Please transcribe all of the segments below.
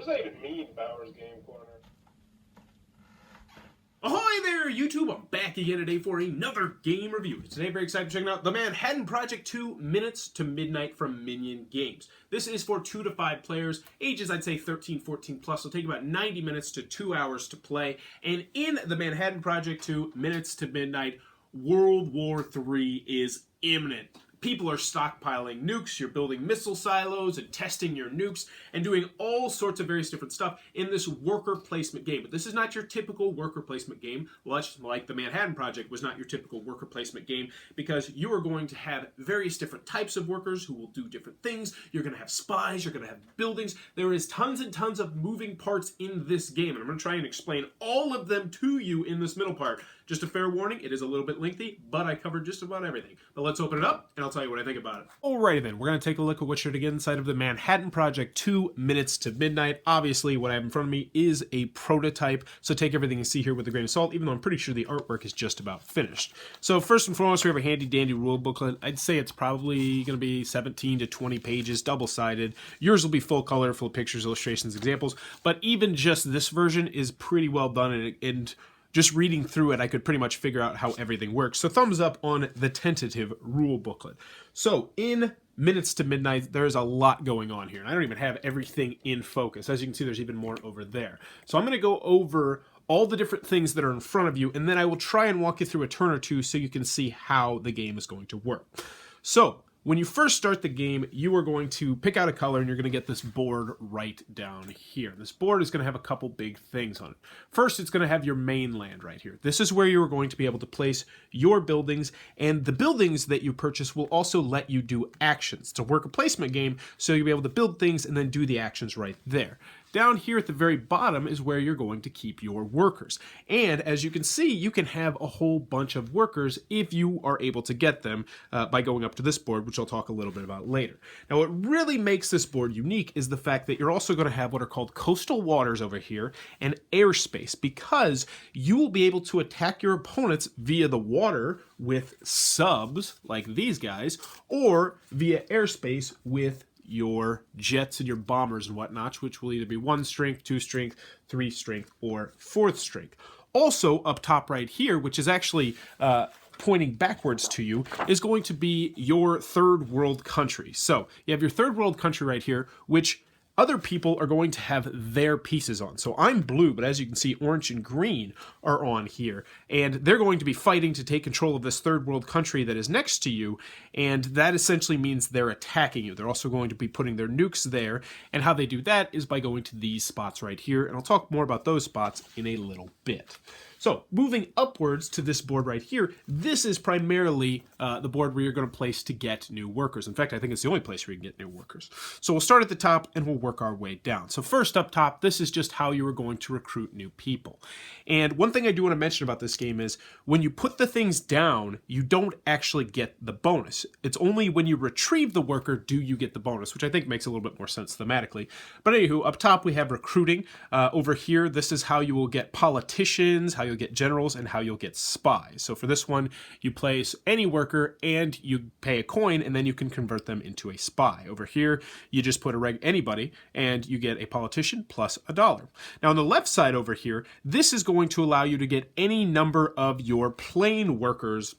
does that even mean, Bowers Game Corner? Ahoy there, YouTube! I'm back again today for another game review. Today, very excited to check out the Manhattan Project 2 Minutes to Midnight from Minion Games. This is for 2 to 5 players, ages I'd say 13, 14 plus. It'll take about 90 minutes to 2 hours to play. And in the Manhattan Project 2 Minutes to Midnight, World War III is imminent. People are stockpiling nukes, you're building missile silos and testing your nukes and doing all sorts of various different stuff in this worker placement game. But this is not your typical worker placement game, much like the Manhattan Project was not your typical worker placement game, because you are going to have various different types of workers who will do different things. You're going to have spies, you're going to have buildings. There is tons and tons of moving parts in this game, and I'm going to try and explain all of them to you in this middle part. Just a fair warning, it is a little bit lengthy, but I covered just about everything. But let's open it up, and I'll tell you what I think about it. Alrighty then, we're going to take a look at what should get inside of the Manhattan Project 2 Minutes to Midnight. Obviously, what I have in front of me is a prototype, so take everything you see here with a grain of salt, even though I'm pretty sure the artwork is just about finished. So first and foremost, we have a handy-dandy rule booklet. I'd say it's probably going to be 17 to 20 pages, double-sided. Yours will be full color, full of pictures, illustrations, examples, but even just this version is pretty well done, and just reading through it, I could pretty much figure out how everything works. So thumbs up on the tentative rule booklet. So in Minutes to Midnight, there's a lot going on here. And I don't even have everything in focus. As you can see, there's even more over there. So I'm going to go over all the different things that are in front of you, and then I will try and walk you through a turn or two so you can see how the game is going to work. So when you first start the game, you are going to pick out a color and you're going to get this board right down here. This board is going to have a couple big things on it. First, it's going to have your mainland right here. This is where you're going to be able to place your buildings, and the buildings that you purchase will also let you do actions. It's a worker placement game, so you'll be able to build things and then do the actions right there. Down here at the very bottom is where you're going to keep your workers. And as you can see, you can have a whole bunch of workers if you are able to get them by going up to this board, which I'll talk a little bit about later. Now, what really makes this board unique is the fact that you're also going to have what are called coastal waters over here and airspace, because you will be able to attack your opponents via the water with subs like these guys, or via airspace with your jets and your bombers and whatnot, which will either be 1 strength, 2 strength, 3 strength, or 4th strength. Also, up top right here, which is actually pointing backwards to you, is going to be your third world country. So you have your third world country right here, which other people are going to have their pieces on. So I'm blue, but as you can see, orange and green are on here. And they're going to be fighting to take control of this third world country that is next to you. And that essentially means they're attacking you. They're also going to be putting their nukes there. And how they do that is by going to these spots right here. And I'll talk more about those spots in a little bit. So moving upwards to this board right here, this is primarily the board where you're going to place to get new workers. In fact, I think it's the only place where you can get new workers. So we'll start at the top and we'll work our way down. So first up top, this is just how you are going to recruit new people. And one thing I do want to mention about this game is when you put the things down, you don't actually get the bonus. It's only when you retrieve the worker do you get the bonus, which I think makes a little bit more sense thematically. But anywho, up top we have recruiting. Over here, this is how you will get politicians, how you'll get generals, and how you'll get spies. So for this one, you place any worker and you pay a coin, and then you can convert them into a spy. Over here, you just put anybody, and you get a politician plus $1. Now on the left side over here, this is going to allow you to get any number of your plain workers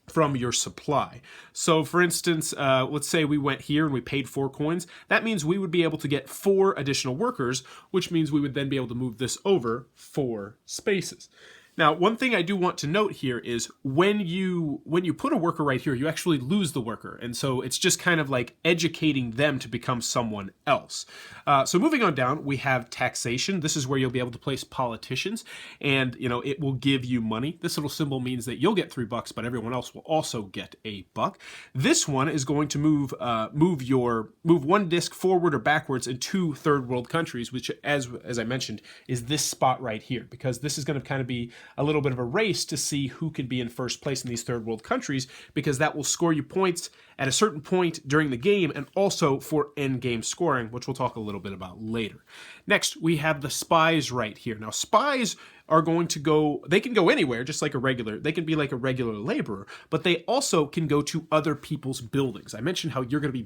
from your supply. So for instance, let's say we went here and we paid 4 coins. That means we would be able to get 4 additional workers, which means we would then be able to move this over 4 spaces. Now, one thing I do want to note here is when you put a worker right here, you actually lose the worker. And so it's just kind of like educating them to become someone else. So moving on down, we have taxation. This is where you'll be able to place politicians, and it will give you money. This little symbol means that you'll get $3, but everyone else will also get $1. This one is going to move 1 disc forward or backwards in 2 third world countries, which as I mentioned is this spot right here, because this is going to kind of be a little bit of a race to see who can be in first place in these third world countries, because that will score you points at a certain point during the game and also for end game scoring, which we'll talk a little bit about later. Next, we have the spies right here. Now, spies are going to go, they can go anywhere, just like they can be like a regular laborer, but they also can go to other people's buildings. I mentioned how you're going to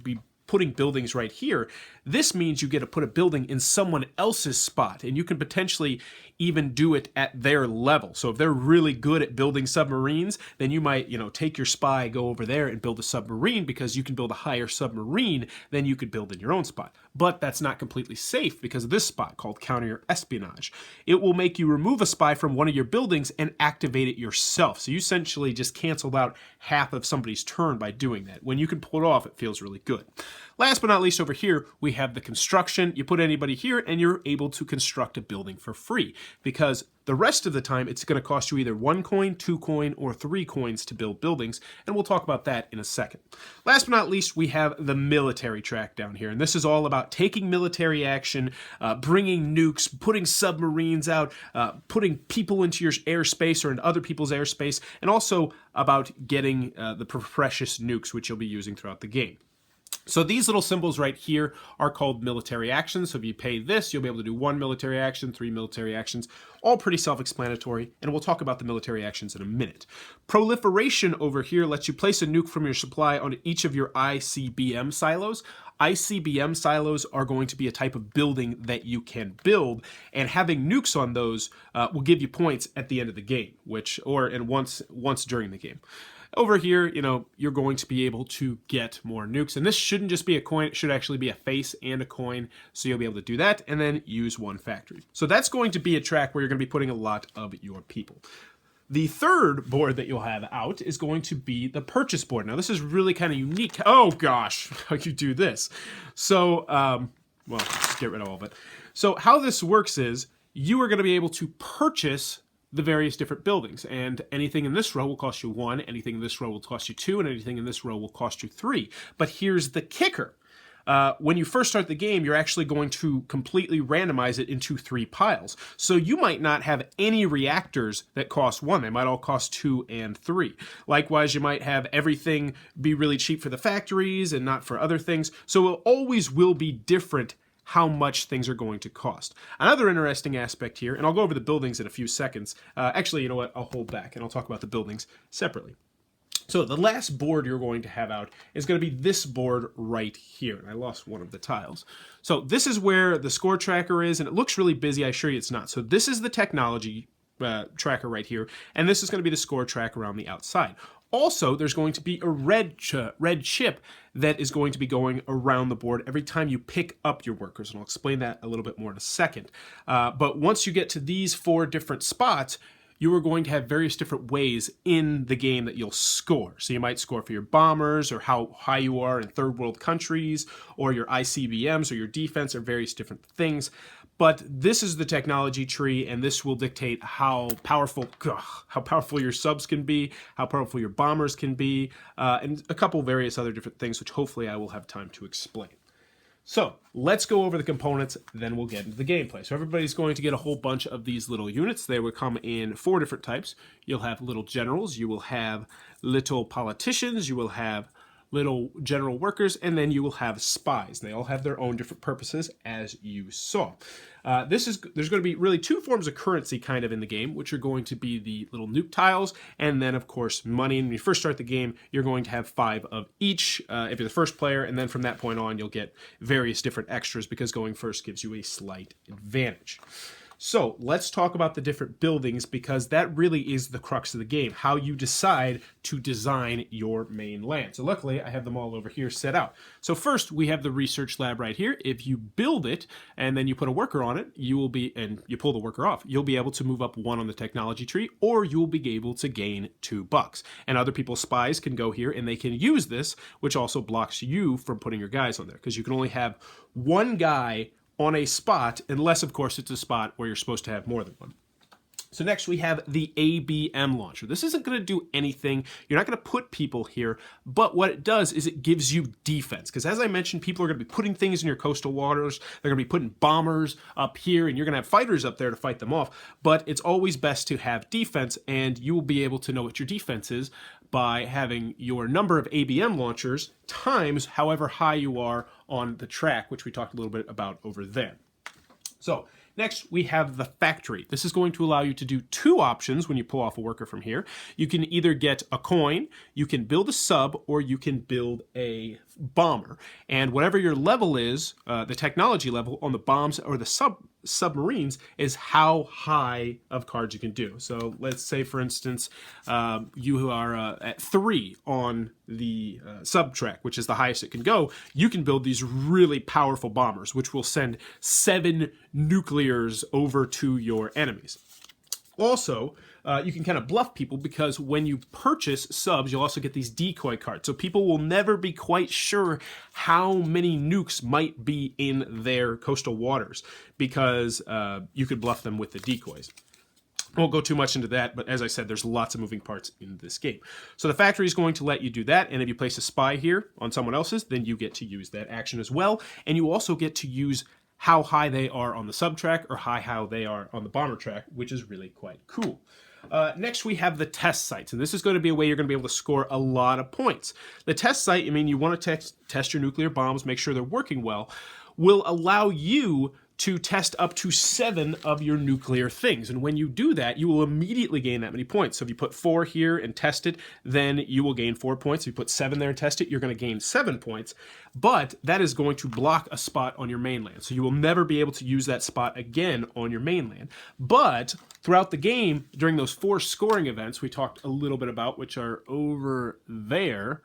be putting buildings right here, this means you get to put a building in someone else's spot, and you can potentially even do it at their level. So if they're really good at building submarines, then you might, take your spy, go over there and build a submarine, because you can build a higher submarine than you could build in your own spot. But that's not completely safe because of this spot called counter espionage. It will make you remove a spy from one of your buildings and activate it yourself. So you essentially just canceled out half of somebody's turn by doing that. When you can pull it off, it feels really good. Last but not least, over here, we have the construction. You put anybody here and you're able to construct a building for free, because the rest of the time it's going to cost you either 1 coin, 2 coin, or 3 coins to build buildings, and we'll talk about that in a second. Last but not least, we have the military track down here, and this is all about taking military action, bringing nukes, putting submarines out, putting people into your airspace or into other people's airspace, and also about getting the precious nukes, which you'll be using throughout the game. So these little symbols right here are called military actions. So if you pay this, you'll be able to do 1 military action, 3 military actions, all pretty self-explanatory, and we'll talk about the military actions in a minute. Proliferation over here lets you place a nuke from your supply on each of your Icbm silos. Icbm silos are going to be a type of building that you can build, and having nukes on those will give you points at the end of the game, once during the game. Over here, you're going to be able to get more nukes. And this shouldn't just be a coin. It should actually be a face and a coin. So you'll be able to do that and then use 1 factory. So that's going to be a track where you're going to be putting a lot of your people. The third board that you'll have out is going to be the purchase board. Now, this is really kind of unique. Oh, gosh, how you do this. So, let's get rid of all of it. So how this works is you are going to be able to purchase the various different buildings, and anything in this row will cost you 1, anything in this row will cost you 2, and anything in this row will cost you 3. But here's the kicker. When you first start the game, you're actually going to completely randomize it into 3 piles. So you might not have any reactors that cost 1. They might all cost 2 and 3. Likewise, you might have everything be really cheap for the factories and not for other things. So it always will be different how much things are going to cost. Another interesting aspect here, and I'll go over the buildings in a few seconds. Actually, you know what? I'll hold back and I'll talk about the buildings separately. So the last board you're going to have out is going to be this board right here. And I lost one of the tiles. So this is where the score tracker is, and it looks really busy. I assure you it's not. So this is the technology tracker right here, and this is going to be the score tracker around the outside. Also, there's going to be a red chip that is going to be going around the board every time you pick up your workers, and I'll explain that a little bit more in a second. But once you get to these 4 different spots, you are going to have various different ways in the game that you'll score. So you might score for your bombers, or how high you are in third world countries, or your ICBMs, or your defense, or various different things. But this is the technology tree, and this will dictate how powerful your subs can be, how powerful your bombers can be, and a couple various other different things, which hopefully I will have time to explain. So let's go over the components, then we'll get into the gameplay. So everybody's going to get a whole bunch of these little units. They will come in 4 different types. You'll have little generals, you will have little politicians, you will have little general workers, and then you will have spies. They all have their own different purposes, as you saw. There's going to be really 2 forms of currency kind of in the game, which are going to be the little nuke tiles, and then, of course, money. And when you first start the game, you're going to have 5 of each if you're the first player, and then from that point on, you'll get various different extras, because going first gives you a slight advantage. So let's talk about the different buildings, because that really is the crux of the game, how you decide to design your main land. So luckily, I have them all over here set out. So first, we have the research lab right here. If you build it and then you put a worker on it, and you pull the worker off, you'll be able to move up 1 on the technology tree, or you'll be able to gain $2. And other people's spies can go here and they can use this, which also blocks you from putting your guys on there, because you can only have 1 guy on a spot, unless, of course, it's a spot where you're supposed to have more than 1. So next we have the Abm Launcher. This isn't going to do anything. You're not going to put people here, but what it does is it gives you defense. Because as I mentioned, people are going to be putting things in your coastal waters. They're going to be putting bombers up here, and you're going to have fighters up there to fight them off. But it's always best to have defense, and you will be able to know what your defense is by having your number of Abm launchers times however high you are on the track, which we talked a little bit about over there. So Next, we have the factory. This is going to allow you to do two options when you pull off a worker from here. You can either get a coin, you can build a sub, or you can build a bomber. And whatever your level is, the technology level on the bombs or the submarines is how high of cards you can do. So let's say, for instance, you are at 3 on the sub track, which is the highest it can go. You can build these really powerful bombers, which will send 7 nuclears over to your enemies. Also, you can kind of bluff people because when you purchase subs, you'll also get these decoy cards. So people will never be quite sure how many nukes might be in their coastal waters because you could bluff them with the decoys. Won't go too much into that, but as I said, there's lots of moving parts in this game. So the factory is going to let you do that, and if you place a spy here on someone else's, then you get to use that action as well, and you also get to use how high they are on the sub track or how they are on the bomber track, which is really quite cool. Next, we have the test sites, and this is going to be a way you're going to be able to score a lot of points. The test site, I mean, you want to test your nuclear bombs, make sure they're working well, will allow you to test up to 7 of your nuclear things. And when you do that, you will immediately gain that many points. So if you put 4 here and test it, then you will gain 4 points. If you put 7 there and test it, you're going to gain 7 points. But that is going to block a spot on your mainland. So you will never be able to use that spot again on your mainland. But throughout the game, during those 4 scoring events we talked a little bit about, which are over there,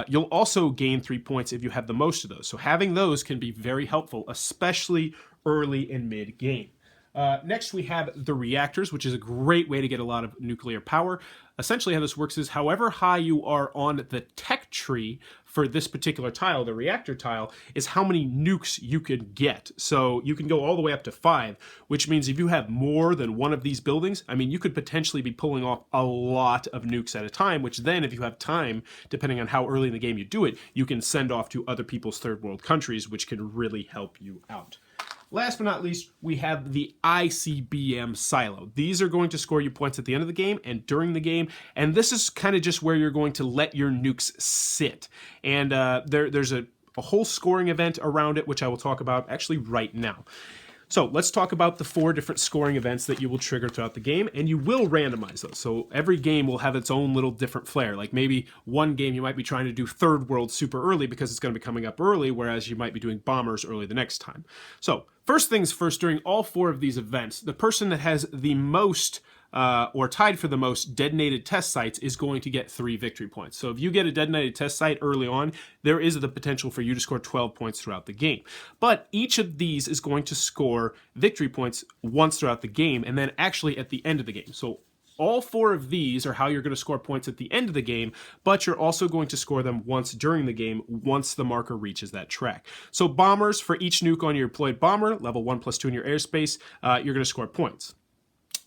you'll also gain 3 points if you have the most of those. So having those can be very helpful, especially early and mid game. Next, we have the reactors, which is a great way to get a lot of nuclear power. Essentially, how this works is however high you are on the tech tree for this particular tile, the reactor tile, is how many nukes you can get. So you can go all the way up to 5, which means if you have more than one of these buildings, I mean, you could potentially be pulling off a lot of nukes at a time, which then, if you have time, depending on how early in the game you do it, you can send off to other people's third world countries, which can really help you out. Last but not least, we have the Icbm Silo. These are going to score you points at the end of the game and during the game, and this is kind of just where you're going to let your nukes sit. And there's a whole scoring event around it, which I will talk about actually right now. So let's talk about the 4 different scoring events that you will trigger throughout the game, and you will randomize those. So every game will have its own little different flair. Like maybe one game you might be trying to do third world super early because it's going to be coming up early, whereas you might be doing bombers early the next time. So first things first, during all 4 of these events, the person that has the most or tied for the most detonated test sites is going to get 3 victory points. So if you get a detonated test site early on, there is the potential for you to score 12 points throughout the game. But each of these is going to score victory points once throughout the game, and then actually at the end of the game. So all 4 of these are how you're going to score points at the end of the game, but you're also going to score them once during the game, once the marker reaches that track. So bombers, for each nuke on your deployed bomber, level 1+2 in your airspace, you're going to score points.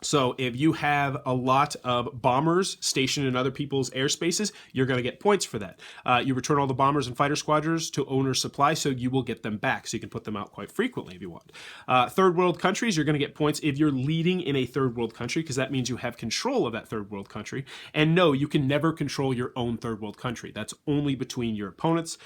So if you have a lot of bombers stationed in other people's airspaces, you're going to get points for that. You return all the bombers and fighter squadrons to owner's supply, so you will get them back. So you can put them out quite frequently if you want. Third world countries, you're going to get points if you're leading in a third world country, because that means you have control of that third world country. And no, you can never control your own third world country. That's only between your opponents.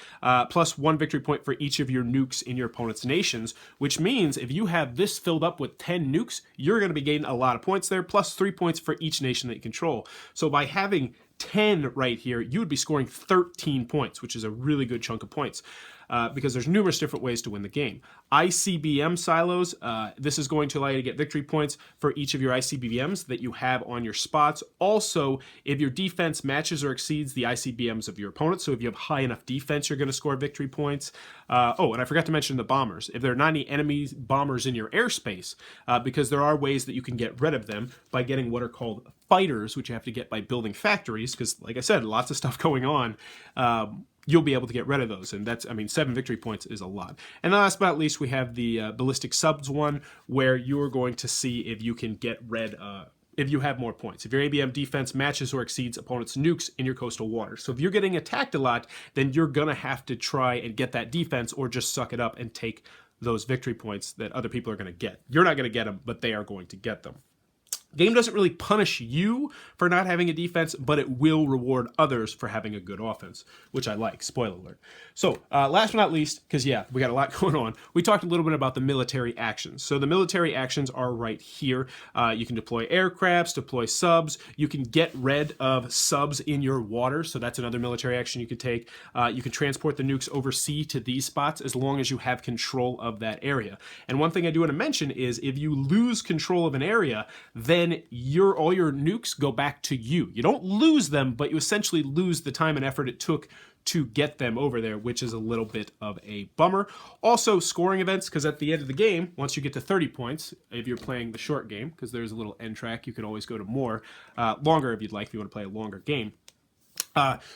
Plus 1 victory point for each of your nukes in your opponent's nations, which means if you have this filled up with 10 nukes, you're going to be gaining a lot of points there, plus 3 points for each nation that you control. So by having 10 right here, you would be scoring 13 points, which is a really good chunk of points. Because there's numerous different ways to win the game. Icbm silos, this is going to allow you to get victory points for each of your ICBMs that you have on your spots. Also, if your defense matches or exceeds the ICBMs of your opponent, so if you have high enough defense, you're going to score victory points. Oh, and I forgot to mention the bombers. If there are not any enemy bombers in your airspace, because there are ways that you can get rid of them by getting what are called fighters, which you have to get by building factories, because like I said, lots of stuff going on. You'll be able to get rid of those. And that's, I mean, 7 victory points is a lot. And last but not least, we have the ballistic subs one, where you're going to see if you can get rid if you have more points. If your ABM defense matches or exceeds opponent's nukes in your coastal waters. So if you're getting attacked a lot, then you're going to have to try and get that defense or just suck it up and take those victory points that other people are going to get. You're not going to get them, but they are going to get them. Game doesn't really punish you for not having a defense, but it will reward others for having a good offense, which I like. Spoiler alert. So last but not least, because yeah, we got a lot going on, we talked a little bit about the military actions. So the military actions are right here. You can deploy aircrafts, deploy subs. You can get rid of subs in your water, so that's another military action you can take. You can transport the nukes overseas to these spots as long as you have control of that area. And one thing I do want to mention is if you lose control of an area, then all your nukes go back to you. You don't lose them, but you essentially lose the time and effort it took to get them over there, which is a little bit of a bummer. Also, scoring events, because at the end of the game, once you get to 30 points, if you're playing the short game, because there's a little end track, you can always go to more, longer if you'd like, if you want to play a longer game.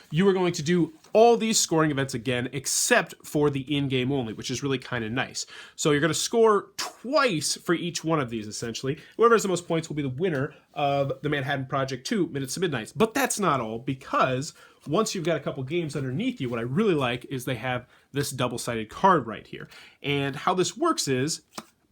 You are going to do all these scoring events again, except for the in-game only, which is really kind of nice. So you're going to score twice for each one of these, essentially. Whoever has the most points will be the winner of the Manhattan Project 2 Minutes to Midnights. But that's not all, because once you've got a couple games underneath you, what I really like is they have this double-sided card right here. And how this works is,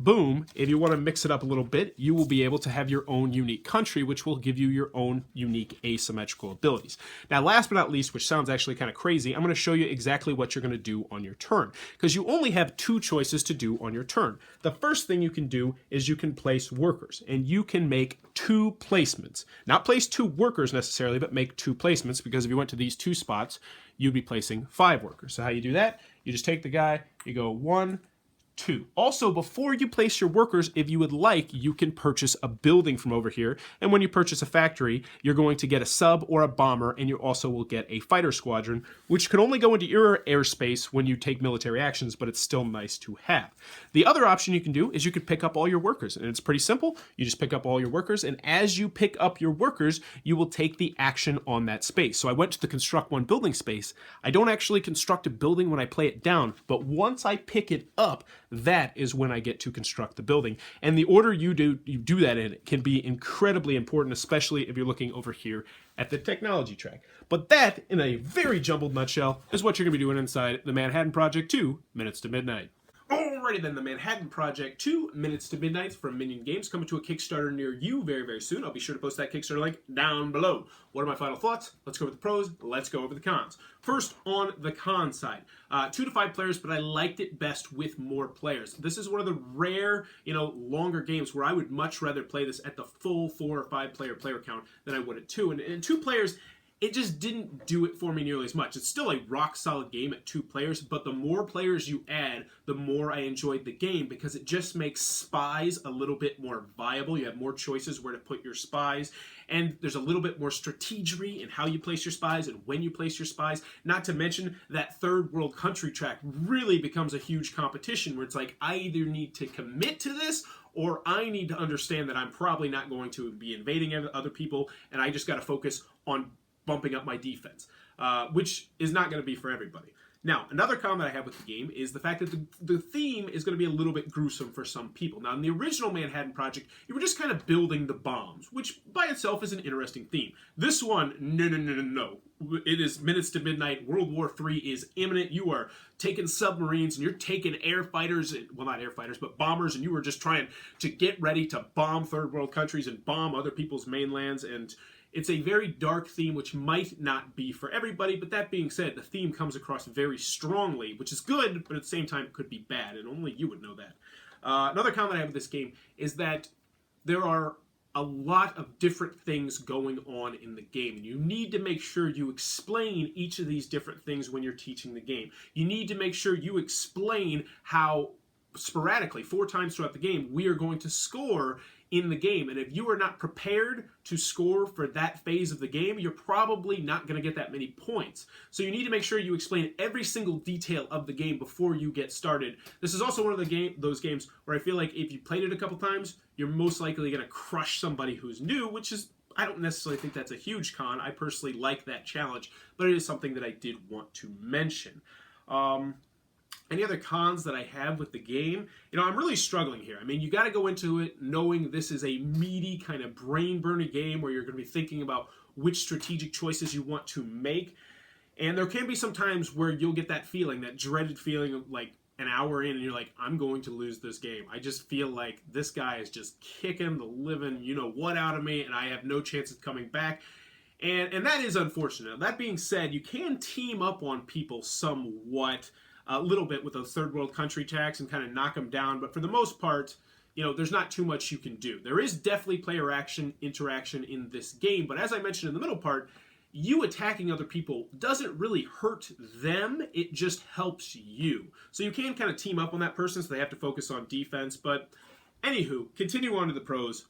boom, if you want to mix it up a little bit, you will be able to have your own unique country, which will give you your own unique asymmetrical abilities. Now, last but not least, which sounds actually kind of crazy, I'm going to show you exactly what you're going to do on your turn, because you only have two choices to do on your turn. The first thing you can do is you can place workers, and you can make 2 placements. Not place 2 workers necessarily, but make 2 placements, because if you went to these 2 spots, you'd be placing 5 workers. So how you do that? You just take the guy, you go 1, 2. Also, before you place your workers, if you would like, you can purchase a building from over here. And when you purchase a factory, you're going to get a sub or a bomber, and you also will get a fighter squadron, which can only go into your airspace when you take military actions, but it's still nice to have. The other option you can do is you could pick up all your workers, and it's pretty simple. You just pick up all your workers, and as you pick up your workers, you will take the action on that space. So I went to the construct 1 building space. I don't actually construct a building when I play it down, but once I pick it up, that is when I get to construct the building. And the order you do that in can be incredibly important, especially if you're looking over here at the technology track. But that, in a very jumbled nutshell, is what you're going to be doing inside the Manhattan Project 2 Minutes to Midnight. Alrighty then, the Manhattan Project 2 Minutes to Midnight from Minion Games coming to a Kickstarter near you very, very soon. I'll be sure to post that Kickstarter link down below. What are my final thoughts? Let's go over the pros. Let's go over the cons. First, on the con side, 2 to 5 players, but I liked it best with more players. This is one of the rare, longer games where I would much rather play this at the full 4 or 5 player count than I would at 2. And 2 players, it just didn't do it for me nearly as much. It's still a rock-solid game at 2 players, but the more players you add, the more I enjoyed the game, because it just makes spies a little bit more viable. You have more choices where to put your spies, and there's a little bit more strategery in how you place your spies and when you place your spies. Not to mention that third world country track really becomes a huge competition where it's like, I either need to commit to this, or I need to understand that I'm probably not going to be invading other people, and I just got to focus on bumping up my defense, which is not going to be for everybody. Now, another comment I have with the game is the fact that the theme is going to be a little bit gruesome for some people. Now, in the original Manhattan Project, you were just kind of building the bombs, which by itself is an interesting theme. This one, no. It is Minutes to Midnight. World War III is imminent. You are taking submarines and you're taking air fighters, well, not air fighters, but bombers, and you are just trying to get ready to bomb third world countries and bomb other people's mainlands. And it's a very dark theme, which might not be for everybody, but that being said, the theme comes across very strongly, which is good, but at the same time, it could be bad, and only you would know that. Another comment I have with this game is that there are a lot of different things going on in the game, and you need to make sure you explain each of these different things when you're teaching the game. You need to make sure you explain how sporadically, 4 times throughout the game, we are going to score in the game. And if you are not prepared to score for that phase of the game, you're probably not going to get that many points. So you need to make sure you explain every single detail of the game before you get started. This is also one of those games where I feel like if you played it a couple times, you're most likely going to crush somebody who's new, which is, I don't necessarily think that's a huge con. I personally like that challenge, but it is something that I did want to mention. Any other cons that I have with the game? I'm really struggling here. I mean, you got to go into it knowing this is a meaty kind of brain-burning game where you're going to be thinking about which strategic choices you want to make. And there can be some times where you'll get that feeling, that dreaded feeling of like, an hour in and you're like, I'm going to lose this game. I just feel like this guy is just kicking the living you-know-what out of me, and I have no chance of coming back. And that is unfortunate. That being said, you can team up on people somewhat, a little bit with those third world country attacks and kind of knock them down. But for the most part, there's not too much you can do. There is definitely player interaction in this game. But as I mentioned in the middle part, you attacking other people doesn't really hurt them. It just helps you. So you can kind of team up on that person, so they have to focus on defense. But anywho, continue on to the pros.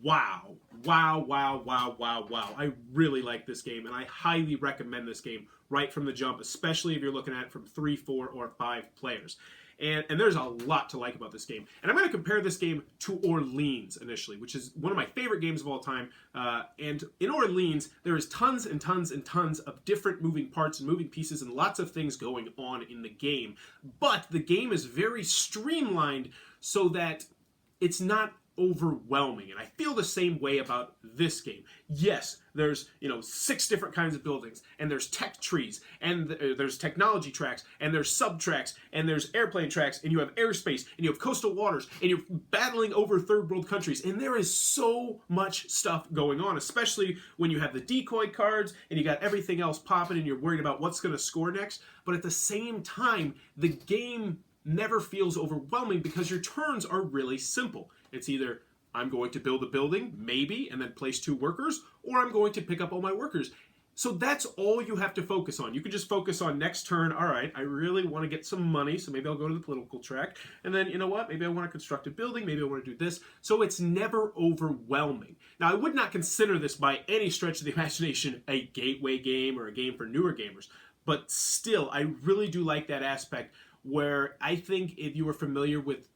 Wow. I really like this game, and I highly recommend this game right from the jump, especially if you're looking at it from 3, 4, or 5 players. And there's a lot to like about this game. And I'm going to compare this game to Orleans initially, which is one of my favorite games of all time. And in Orleans, there is tons and tons and tons of different moving parts and moving pieces and lots of things going on in the game. But the game is very streamlined so that it's not overwhelming, and I feel the same way about this game. Yes, there's 6 different kinds of buildings, and there's tech trees, and there's technology tracks, and there's sub tracks, and there's airplane tracks, and you have airspace, and you have coastal waters, and you're battling over third world countries, and there is so much stuff going on, especially when you have the decoy cards and you got everything else popping and you're worried about what's going to score next. But at the same time, the game never feels overwhelming because your turns are really simple. It's either I'm going to build a building, maybe, and then place 2 workers, or I'm going to pick up all my workers. So that's all you have to focus on. You can just focus on next turn, all right, I really want to get some money, so maybe I'll go to the political track. And then, you know what, maybe I want to construct a building, maybe I want to do this. So it's never overwhelming. Now, I would not consider this by any stretch of the imagination a gateway game or a game for newer gamers. But still, I really do like that aspect where I think if you were familiar with,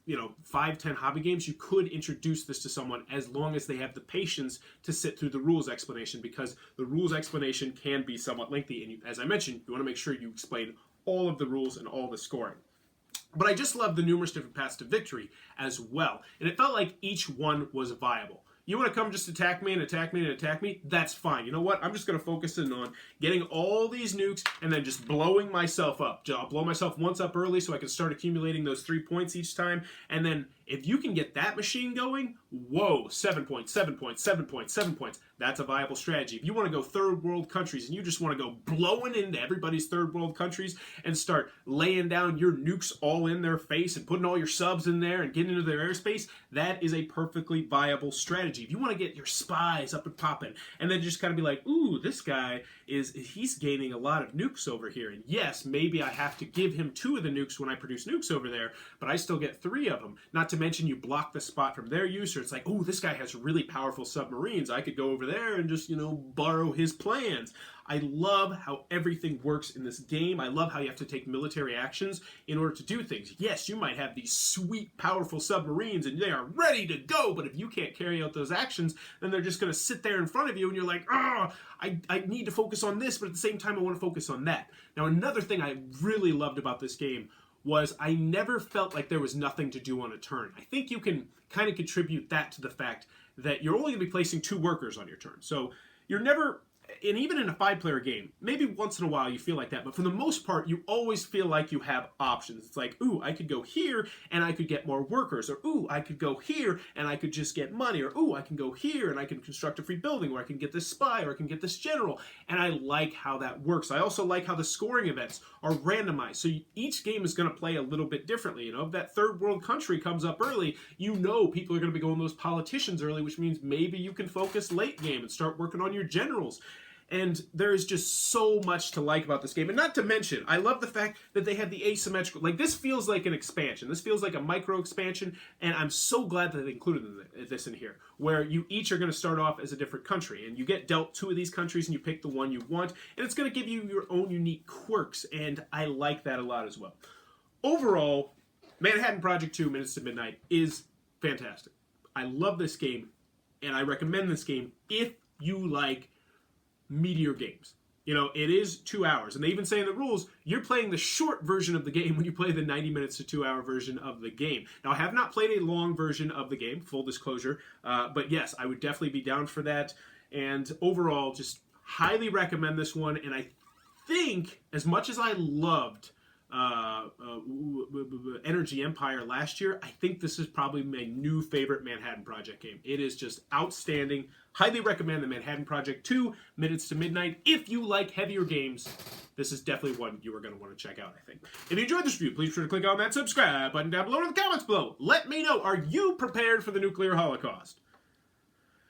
5, 10 hobby games, you could introduce this to someone as long as they have the patience to sit through the rules explanation, because the rules explanation can be somewhat lengthy. And as I mentioned, you want to make sure you explain all of the rules and all the scoring. But I just love the numerous different paths to victory as well. And it felt like each one was viable. You want to come just attack me and attack me and attack me? That's fine. You know what? I'm just going to focus in on getting all these nukes and then just blowing myself up. I'll blow myself once up early so I can start accumulating those 3 points each time. And then if you can get that machine going, whoa, 7 points, 7 points, 7 points, 7 points. That's a viable strategy. If you want to go third world countries and you just want to go blowing into everybody's third world countries and start laying down your nukes all in their face and putting all your subs in there and getting into their airspace, that is a perfectly viable strategy. If you want to get your spies up and popping and then just kind of be like, ooh, this guy he's gaining a lot of nukes over here. And yes, maybe I have to give him 2 of the nukes when I produce nukes over there, but I still get 3 of them. Not to mention you block the spot from their use, or it's like, ooh, this guy has really powerful submarines. I could go over there and just, borrow his plans. I love how everything works in this game. I love how you have to take military actions in order to do things. Yes, you might have these sweet, powerful submarines and they are ready to go, but if you can't carry out those actions, then they're just going to sit there in front of you and you're like, I need to focus on this, but at the same time I want to focus on that. Now, another thing I really loved about this game was I never felt like there was nothing to do on a turn. I think you can kind of contribute that to the fact that you're only going to be placing 2 workers on your turn. So you're never, and even in a 5-player game, maybe once in a while you feel like that, but for the most part, you always feel like you have options. It's like, ooh, I could go here and I could get more workers, or ooh, I could go here and I could just get money, or ooh, I can go here and I can construct a free building, or I can get this spy, or I can get this general. And I like how that works. I also like how the scoring events are randomized. So each game is going to play a little bit differently. If that third world country comes up early, people are going to be going those politicians early, which means maybe you can focus late game and start working on your generals. And there is just so much to like about this game. And not to mention, I love the fact that they have the asymmetrical. Like, this feels like an expansion. This feels like a micro expansion. And I'm so glad that they included this in here, where you each are going to start off as a different country. And you get dealt 2 of these countries and you pick the one you want. And it's going to give you your own unique quirks. And I like that a lot as well. Overall, Manhattan Project 2 Minutes to Midnight is fantastic. I love this game. And I recommend this game if you like meteor games. It is 2 hours. And they even say in the rules, you're playing the short version of the game when you play the 90 minutes to 2 hour version of the game. Now, I have not played a long version of the game, full disclosure. But yes, I would definitely be down for that. And overall, just highly recommend this one. And I think, as much as I loved Energy Empire last year, I think this is probably my new favorite Manhattan Project game. It is just outstanding. Highly recommend the Manhattan Project 2, Minutes to Midnight. If you like heavier games, this is definitely one you are going to want to check out, I think. If you enjoyed this review, please be sure to click on that subscribe button down below or in the comments below. Let me know, are you prepared for the nuclear holocaust?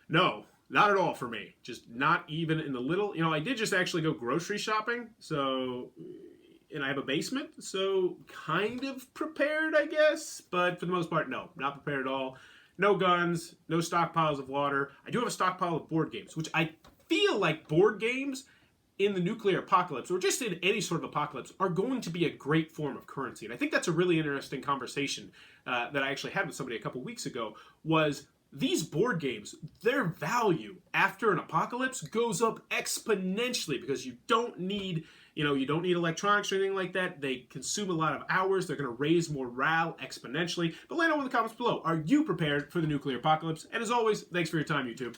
No, not at all for me. Just not even in the little. I did just actually go grocery shopping, and I have a basement, so kind of prepared, I guess. But for the most part, no, not prepared at all. No guns, no stockpiles of water. I do have a stockpile of board games, which I feel like board games in the nuclear apocalypse, or just in any sort of apocalypse, are going to be a great form of currency. And I think that's a really interesting conversation that I actually had with somebody a couple weeks ago, was these board games, their value after an apocalypse goes up exponentially because you don't need electronics or anything like that. They consume a lot of hours. They're going to raise morale exponentially. But let me know in the comments below. Are you prepared for the nuclear apocalypse? And as always, thanks for your time, YouTube.